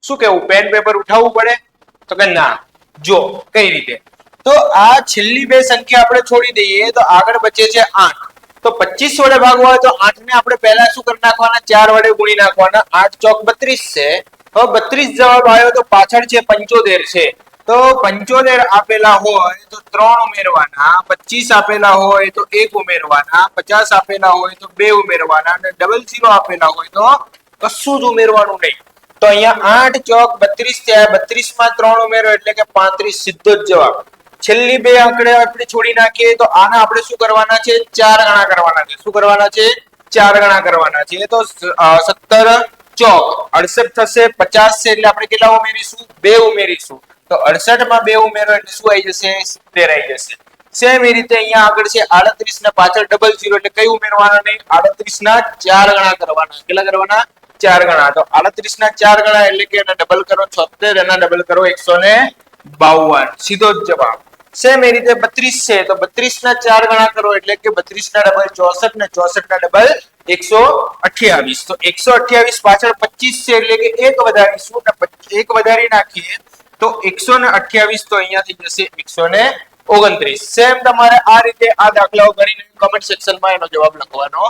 શું કેવું, pen paper ઉઠાવવું પડે? તો કે ના. જો કઈ રીતે, તો આ છેલ્લી બે સંખ્યા આપણે છોડી દઈએ તો આગળ બચે છે 8. તો 25 વડે ભાગવા હોય તો 8 ને આપણે પહેલા શું કરી નાખવાના, 4 વડે ગુણી નાખવાના. 8 ચોક 32 છે. હવે 32 જવાબ આવ્યો તો પાછળ છે 75 છે. તો 75 આપેલા હોય તો 3 ઉમેરવાના, 25 આપેલા હોય તો 1 ઉમેરવાના, 50 આપેલા હોય તો 2 ઉમેરવાના અને 00 આપેલા હોય તો કશું જ ઉમેરવાનું નહીં. તો અહીંયા 8 ચોક 32 થયા, 32 માં 3 ઉમેરો એટલે કે 35, સીધો જ જવાબ. છેલ્લી બે આંકડે આપણે છોડી નાખીએ તો આના આપણે શું કરવાના છે, 4 ગણા કરવાના છે. શું કરવાના છે? 4 ગણા કરવાના છે. તો 17 ચોક 68 થશે, 50 છે એટલે આપણે કેટલા ઉમેરીશું? 2 ઉમેરીશું. તો 68 માં 2 ઉમેરો એટલે શું આવી જશે? 70 આવી જશે. સેમ એ રીતે અહીંયા આગળ છે 38 ને પાછળ 00 એટલે કઈ ઉમેરવાના નહીં, 38 ના 4 ગણા કરવાના. કેટલા કરવાના? 4 ગણા. તો 38 ના 4 ગણા એટલે કે એને ડબલ કરો 76, એના ડબલ કરો 152. સીધો જ જવાબ. સેમ એ રીતે 32 છે તો 32 ના 4 ગણા કરો એટલે કે 32 ના ડબલ 64 ને 64 ના ડબલ 128. તો 128 પાછળ 25 છે એટલે કે 1 વધારીશું ને 1 વધારી નાખીએ તો 128 તો અહીંયા થઈ જશે 129. સેમ તમારે આ રીતે આ દાખલાઓ કરીને કમેન્ટ સેક્શનમાં એનો જવાબ લખવાનો